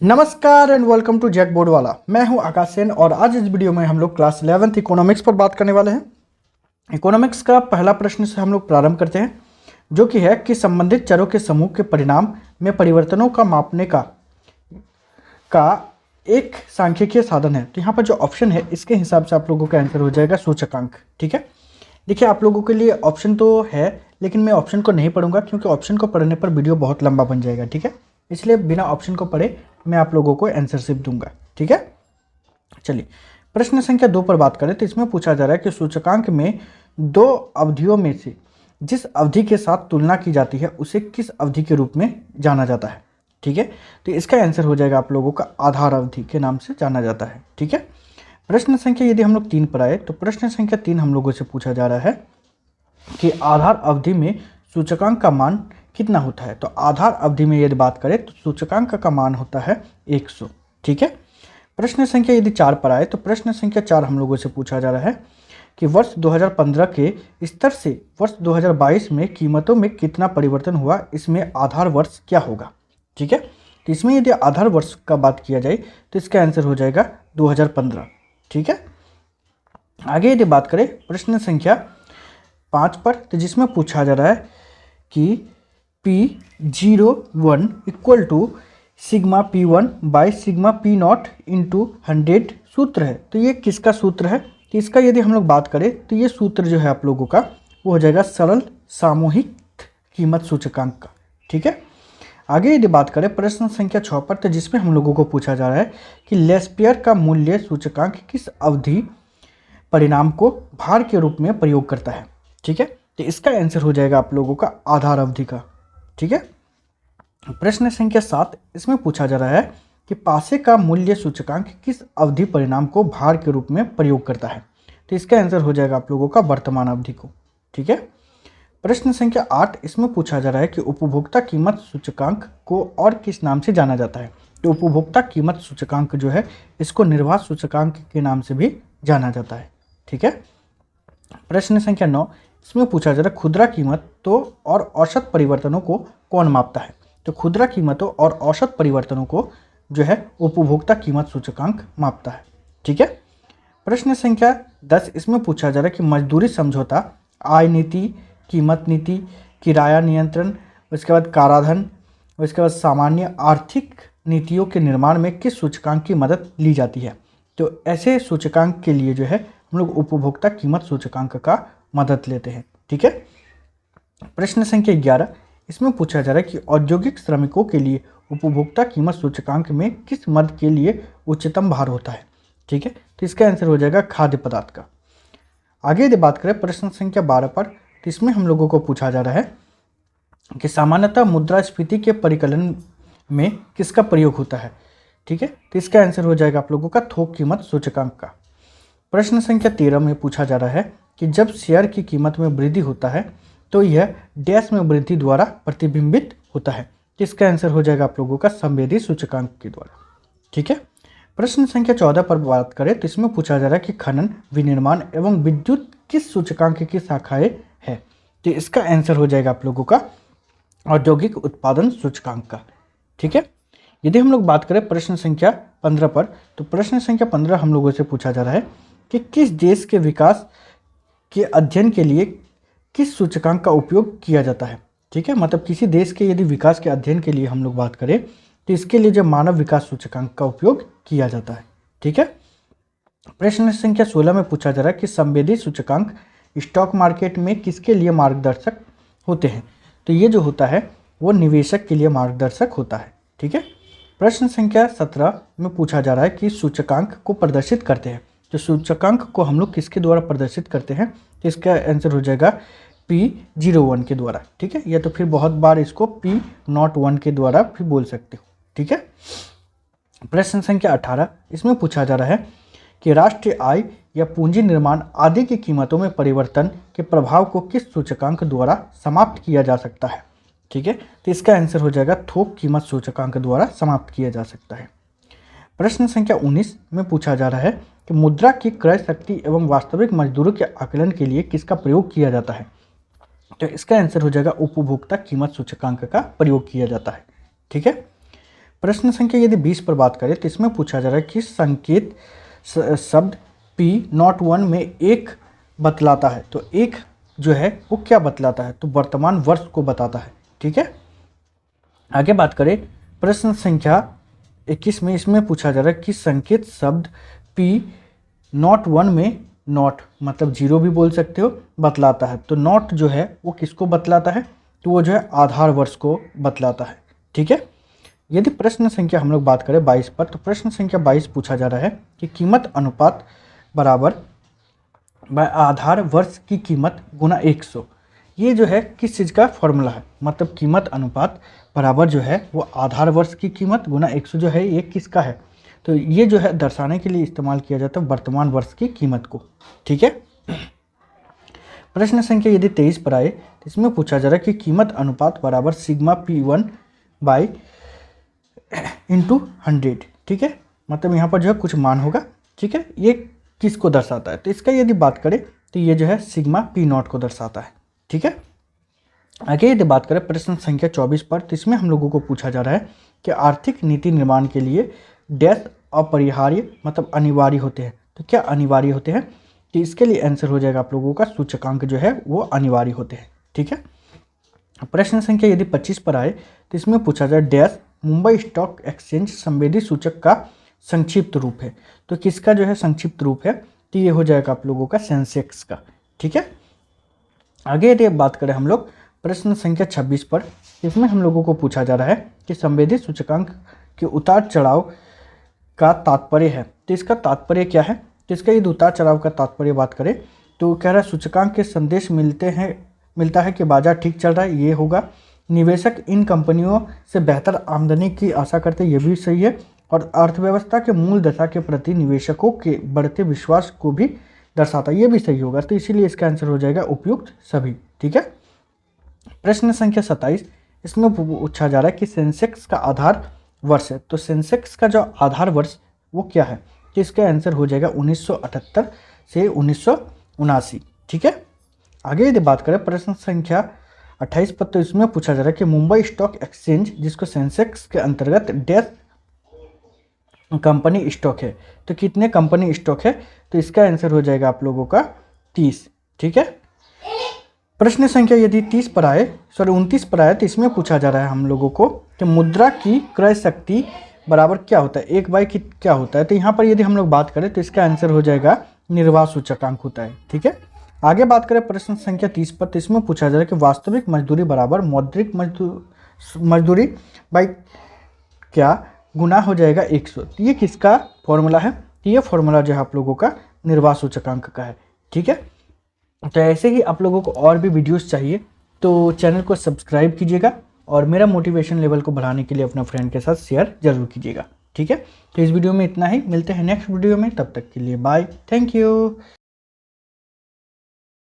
नमस्कार and welcome to JAC board वाला। मैं हूं आकाश सेन और आज इस वीडियो में हम लोग क्लास 11th इकोनॉमिक्स पर बात करने वाले हैं। इकोनॉमिक्स का पहला प्रश्न से हम लोग प्रारंभ करते हैं, जो कि है कि संबंधित चरों के समूह के परिणाम में परिवर्तनों का मापने का एक सांख्यिकीय साधन है। तो यहाँ पर जो ऑप्शन है इसके हिसाब से आप लोगों का आंसर हो जाएगा सूचकांक। ठीक है, देखिए आप लोगों के लिए ऑप्शन तो है, लेकिन मैं ऑप्शन को नहीं पढ़ूंगा क्योंकि ऑप्शन को पढ़ने पर वीडियो बहुत लंबा बन जाएगा। ठीक है, इसलिए बिना ऑप्शन को पढ़े मैं आप लोगों को आंसर सिर्फ दूंगा। ठीक है, चलिए प्रश्न संख्या 2 पर बात करें तो इसमें पूछा जा रहा है कि सूचकांक में दो अवधियों में से जिस अवधि के साथ तुलना की जाती है उसे किस अवधि के रूप में जाना जाता है। ठीक है, तो इसका आंसर हो जाएगा आप लोगों का आधार अवधि के नाम से जाना जाता है। ठीक है, प्रश्न संख्या यदि हम लोग 3 पर आए तो प्रश्न संख्या 3 हम लोगों से पूछा जा रहा है कि आधार अवधि में सूचकांक का मान कितना होता है। तो आधार अवधि में यदि बात करें तो सूचकांक का मान होता है 100। ठीक है, प्रश्न संख्या यदि 4 पर आए तो प्रश्न संख्या 4 हम लोगों से पूछा जा रहा है कि वर्ष 2015 के स्तर से वर्ष 2022 में कीमतों में कितना परिवर्तन हुआ, इसमें आधार वर्ष क्या होगा। ठीक है, तो इसमें यदि आधार वर्ष का बात किया जाए तो इसका आंसर हो जाएगा 2015। ठीक है, आगे यदि बात करें प्रश्न संख्या 5 पर तो जिसमें पूछा जा रहा है कि P01 equal to sigma P1 by sigma P0 into 100 सूत्र है। तो ये किसका सूत्र है, तो इसका यदि हम लोग बात करें तो ये सूत्र जो है आप लोगों का वो हो जाएगा सरल सामूहिक कीमत सूचकांक का। ठीक है, आगे यदि बात करें प्रश्न संख्या 6 पर तो जिसमें हम लोगों को पूछा जा रहा है कि लेस्पियर का मूल्य सूचकांक किस अवधि परिणाम को भार के रूप में प्रयोग करता है। ठीक है, तो इसका आंसर हो जाएगा आप लोगों का आधार अवधि का। ठीक है, प्रश्न संख्या 7 इसमें पूछा जा रहा है कि पासे का मूल्य सूचकांक किस अवधि परिणाम को भार के रूप में प्रयोग करता है। तो इसका आंसर हो जाएगा आप लोगों का वर्तमान अवधि को। ठीक है, प्रश्न संख्या 8 इसमें पूछा जा रहा है कि उपभोक्ता कीमत सूचकांक को और किस नाम से जाना जाता है। तो उपभोक्ता कीमत सूचकांक जो है इसको निर्वाह सूचकांक के नाम से भी जाना जाता है। ठीक है, प्रश्न संख्या 9 इसमें पूछा जा रहा है खुदरा कीमतों और औसत परिवर्तनों को कौन मापता है। तो खुदरा कीमतों और औसत परिवर्तनों को जो है उपभोक्ता कीमत सूचकांक मापता है। ठीक है, प्रश्न संख्या 10 इसमें पूछा जा रहा है कि मजदूरी समझौता, आय नीति, कीमत नीति, किराया नियंत्रण, उसके बाद कराधान, उसके बाद सामान्य आर्थिक नीतियों के निर्माण में किस सूचकांक की मदद ली जाती है। तो ऐसे सूचकांक के लिए जो है हम लोग उपभोक्ता कीमत सूचकांक का मदद लेते हैं। ठीक है, प्रश्न संख्या 11 इसमें पूछा जा रहा है कि औद्योगिक श्रमिकों के लिए उपभोक्ता कीमत सूचकांक में किस मद के लिए उच्चतम भार होता है। ठीक है, तो इसका आंसर हो जाएगा खाद्य पदार्थ का। आगे यदि बात करें प्रश्न संख्या 12 पर तो इसमें हम लोगों को पूछा जा रहा है कि सामान्यतः मुद्रास्फीति के परिकलन में किसका प्रयोग होता है। ठीक है, तो इसका आंसर हो जाएगा आप लोगों का थोक कीमत सूचकांक का। प्रश्न संख्या 13 में पूछा जा रहा है कि जब शेयर की कीमत में वृद्धि होता है तो यह डैश में वृद्धि द्वारा प्रतिबिंबित होता है। तो इसका आंसर हो जाएगा आप लोगों का संवेदी सूचकांक के द्वारा। ठीक है, प्रश्न संख्या 14 पर बात करें तो इसमें पूछा जा रहा है कि खनन, विनिर्माण एवं विद्युत किस सूचकांक की शाखाएं है। तो इसका आंसर हो जाएगा आप लोगों का औद्योगिक उत्पादन सूचकांक का। ठीक है, यदि हम लोग बात करें प्रश्न संख्या 15 पर तो प्रश्न संख्या 15 हम लोगों से पूछा जा रहा है कि किस देश के विकास के अध्ययन के लिए किस सूचकांक का उपयोग किया जाता है। ठीक है, मतलब किसी देश के यदि विकास के अध्ययन के लिए हम लोग बात करें तो इसके लिए जो मानव विकास सूचकांक का उपयोग किया जाता है। ठीक है, प्रश्न संख्या 16 में पूछा जा रहा है कि संवेदी सूचकांक स्टॉक मार्केट में किसके लिए मार्गदर्शक होते हैं। तो ये जो होता है वो निवेशक के लिए मार्गदर्शक होता है। ठीक है, प्रश्न संख्या 17 में पूछा जा रहा है कि सूचकांक को प्रदर्शित करते हैं। तो सूचकांक को हम लोग किसके द्वारा प्रदर्शित करते हैं, तो इसका आंसर हो जाएगा P01 के द्वारा। ठीक है, या तो फिर बहुत बार इसको P01 के द्वारा भी बोल सकते हो। ठीक है, प्रश्न संख्या 18 इसमें पूछा जा रहा है कि राष्ट्रीय आय या पूंजी निर्माण आदि की कीमतों में परिवर्तन के प्रभाव को किस सूचकांक द्वारा समाप्त किया जा सकता है। ठीक है, तो इसका आंसर हो जाएगा थोक कीमत सूचकांक द्वारा समाप्त किया जा सकता है। प्रश्न संख्या 19 में पूछा जा रहा है कि मुद्रा की क्रय शक्ति एवं वास्तविक मजदूरों के आकलन के लिए किसका प्रयोग किया जाता है। तो इसका आंसर हो जाएगा उपभोक्ता कीमत सूचकांक का प्रयोग किया जाता है। ठीक है, प्रश्न संख्या यदि 20 पर बात करें तो इसमें पूछा जा रहा है कि संकेत शब्द P नॉट 1 में एक बतलाता है। तो एक जो है वो क्या बतलाता है, तो वर्तमान वर्ष को बताता है। ठीक है, आगे बात करें प्रश्न संख्या 21 में, इसमें पूछा जा रहा है कि संकेत शब्द P नॉट 1 में नॉट मतलब जीरो भी बोल सकते हो बतलाता है। तो नॉट जो है वो किसको बतलाता है, तो वो जो है आधार वर्ष को बतलाता है। ठीक है, यदि प्रश्न संख्या हम लोग बात करें 22 पर, तो प्रश्न संख्या 22 पूछा जा रहा है कि कीमत अनुपात बराबर आधार वर्ष की कीमत गुना 100। ये जो है किस चीज़ का फॉर्मूला है, मतलब कीमत अनुपात बराबर जो है वो आधार वर्ष की कीमत गुना 100 जो है ये किसका है, तो ये जो है दर्शाने के लिए इस्तेमाल किया जाता है वर्तमान वर्ष की कीमत को। ठीक है, प्रश्न संख्या यदि 23 पर आए तो इसमें पूछा जा रहा है कि कीमत अनुपात बराबर सिग्मा P1 बाई इंटू 100। ठीक है, मतलब यहाँ पर जो है कुछ मान होगा। ठीक है, ये किसको दर्शाता है, तो इसका यदि बात करें तो ये जो है सिग्मा P0 को दर्शाता है। ठीक है, आगे यदि बात करें प्रश्न संख्या 24 पर, तो इसमें हम लोगों को पूछा जा रहा है कि आर्थिक नीति निर्माण के लिए डैश अपरिहार्य मतलब अनिवार्य होते हैं। तो क्या अनिवार्य होते हैं, कि इसके लिए आंसर हो जाएगा आप लोगों का सूचकांक जो है वो अनिवार्य होते हैं। ठीक है, प्रश्न संख्या यदि 25 पर आए तो इसमें पूछा जाए डैश मुंबई स्टॉक एक्सचेंज संवेदी सूचक का संक्षिप्त रूप है। तो किसका जो है संक्षिप्त रूप है, तो ये हो जाएगा आप लोगों का सेंसेक्स का। ठीक है, आगे यदि बात करें हम लोग प्रश्न संख्या 26 पर, इसमें हम लोगों को पूछा जा रहा है कि संवेदी सूचकांक के उतार चढ़ाव का तात्पर्य है। तो इसका तात्पर्य क्या है, तो इसका यदि उतार चढ़ाव का तात्पर्य बात करें तो कह रहा है सूचकांक के संदेश मिलता है कि बाजार ठीक चल रहा है, ये होगा। निवेशक इन कंपनियों से बेहतर आमदनी की आशा करते हैं, ये भी सही है। और अर्थव्यवस्था के मूल दशा के प्रति निवेशकों के बढ़ते विश्वास को भी दर्शाता है, ये भी सही होगा। तो इसीलिए इसका आंसर हो जाएगा उपयुक्त सभी। ठीक है, प्रश्न संख्या 27, इसमें पूछा जा रहा है कि सेंसेक्स का आधार वर्ष है। तो सेंसेक्स का जो आधार वर्ष वो क्या है, तो इसका आंसर हो जाएगा 1978 से 1979। ठीक है, आगे यदि बात करें प्रश्न संख्या 28 पर, तो इसमें पूछा जा रहा है कि मुंबई स्टॉक एक्सचेंज जिसको सेंसेक्स के अंतर्गत डैश कंपनी स्टॉक है। तो कितने कंपनी स्टॉक है, तो इसका आंसर हो जाएगा आप लोगों का 30। ठीक है, प्रश्न संख्या यदि 29 पर आए तो इसमें पूछा जा रहा है हम लोगों को कि मुद्रा की क्रय शक्ति बराबर क्या होता है, 1/, क्या होता है। तो यहाँ पर यदि हम लोग बात करें तो इसका आंसर हो जाएगा निर्वाह सूचकांक होता है। ठीक है, आगे बात करें प्रश्न संख्या 30 पर, तो इसमें पूछा जा रहा है कि वास्तविक मजदूरी बराबर मौद्रिक मजदूरी बाई क्या गुना हो जाएगा 100। तो ये किसका फॉर्मूला है, तो ये फॉर्मूला जो है आप लोगों का निर्वाह सूचकांक का है। ठीक है, तो ऐसे ही आप लोगों को और भी वीडियोस चाहिए तो चैनल को सब्सक्राइब कीजिएगा और मेरा मोटिवेशन लेवल को बढ़ाने के लिए अपना फ्रेंड के साथ शेयर जरूर कीजिएगा। ठीक है, तो इस वीडियो में इतना ही, मिलते हैं नेक्स्ट वीडियो में, तब तक के लिए बाय, थैंक यू।